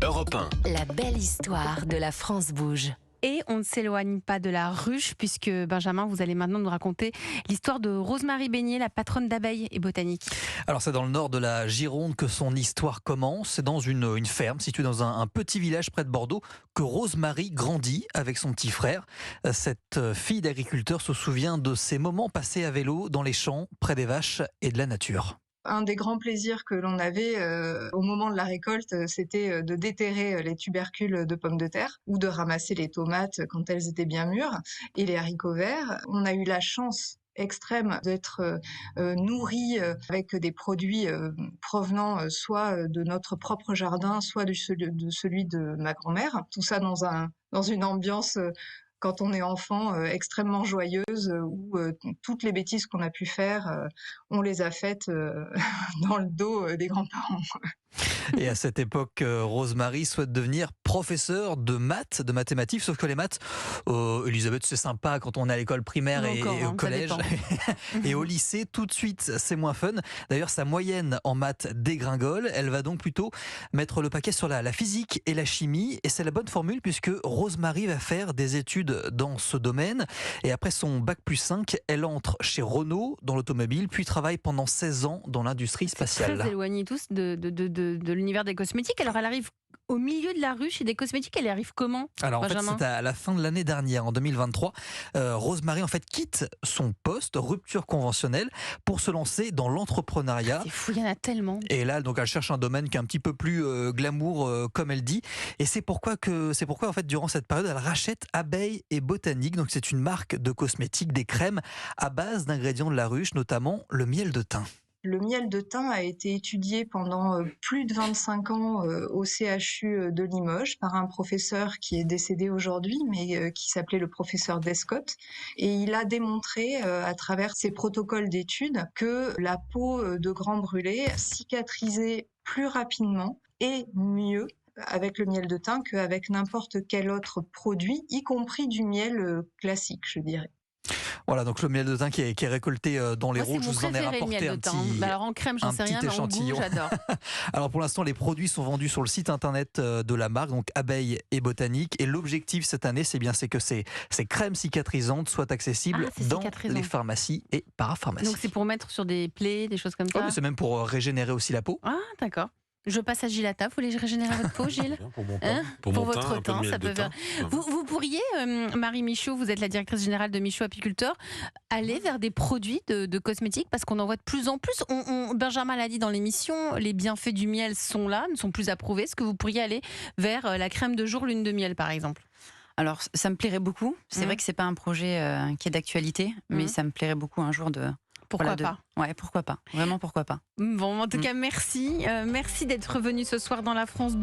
Europe 1. La belle histoire de la France bouge. Et on ne s'éloigne pas de la ruche puisque Benjamin, vous allez maintenant nous raconter l'histoire de Rosemarie Beignet, la patronne d'abeilles et botanique. Alors c'est dans le nord de la Gironde que son histoire commence. C'est dans une ferme située dans un petit village près de Bordeaux que Rosemarie grandit avec son petit frère. Cette fille d'agriculteur se souvient de ces moments passés à vélo dans les champs, près des vaches et de la nature. Un des grands plaisirs que l'on avait au moment de la récolte, c'était de déterrer les tubercules de pommes de terre ou de ramasser les tomates quand elles étaient bien mûres et les haricots verts. On a eu la chance extrême d'être nourris avec des produits provenant soit de notre propre jardin, soit de celui de ma grand-mère. Tout ça dans une ambiance quand on est enfant, extrêmement joyeuse, où toutes les bêtises qu'on a pu faire, on les a faites dans le dos des grands-parents. Et à cette époque, Rosemarie souhaite devenir professeure de maths, de mathématiques, sauf que les maths, Elisabeth, c'est sympa quand on est à l'école primaire et au collège. Et au lycée, tout de suite, c'est moins fun. D'ailleurs, sa moyenne en maths dégringole. Elle va donc plutôt mettre le paquet sur la physique et la chimie. Et c'est la bonne formule puisque Rosemarie va faire des études dans ce domaine. Et après son bac plus 5, elle entre chez Renault dans l'automobile, puis travaille pendant 16 ans dans l'industrie spatiale. Très éloignés tous de l'univers des cosmétiques. Alors elle arrive au milieu de la ruche et des cosmétiques, elle y arrive comment, Alors en fait, Benjamin ? c'est à la fin de l'année dernière, en 2023, Rosemarie en fait quitte son poste, rupture conventionnelle, pour se lancer dans l'entrepreneuriat. C'est fou, il y en a tellement. Et là, donc, elle cherche un domaine qui est un petit peu plus glamour, comme elle dit. Et c'est pourquoi en fait, durant cette période, elle rachète Abeilles et Botanique. Donc, c'est une marque de cosmétiques, des crèmes à base d'ingrédients de la ruche, notamment le miel de thym. Le miel de thym a été étudié pendant plus de 25 ans au CHU de Limoges par un professeur qui est décédé aujourd'hui, mais qui s'appelait le professeur Descott. Et il a démontré à travers ses protocoles d'études que la peau de grand brûlé cicatrisait plus rapidement et mieux avec le miel de thym qu'avec n'importe quel autre produit, y compris du miel classique, je dirais. Voilà, donc le miel de thym qui est récolté dans les Moi, rouges. c'est mon Je vous en ai préféré, le rapporté miel un de thym. petit. Alors en crème, j'en sais rien, mais en goût, échantillon. j'adore. Alors pour l'instant, les produits sont vendus sur le site internet de la marque, donc Abeilles et Botanique. Et l'objectif cette année, c'est que ces crèmes cicatrisantes soient accessibles dans les pharmacies et parapharmacies. Donc c'est pour mettre sur des plaies, des choses comme ça. Oh, mais c'est même pour régénérer aussi la peau. Ah, d'accord. Je passe à Gilata. Vous voulez régénérer votre peau, Gilles ? Pour mon Hein ? pour mon votre teint, un peu de teint, miel ça de peut thym. faire. Vous pourriez, Marie Michaud, vous êtes la directrice générale de Michaud Apiculteur, aller vers des produits de cosmétiques parce qu'on en voit de plus en plus. Benjamin l'a dit dans l'émission, les bienfaits du miel sont là, ne sont plus approuvés. Est-ce que vous pourriez aller vers la crème de jour lune de miel, par exemple ? Alors, ça me plairait beaucoup. C'est vrai que c'est pas un projet qui est d'actualité, mais ça me plairait beaucoup un jour de... Pourquoi pas ? Ouais, pourquoi pas. Vraiment, pourquoi pas. Bon, en tout cas, merci. Merci d'être venu ce soir dans la France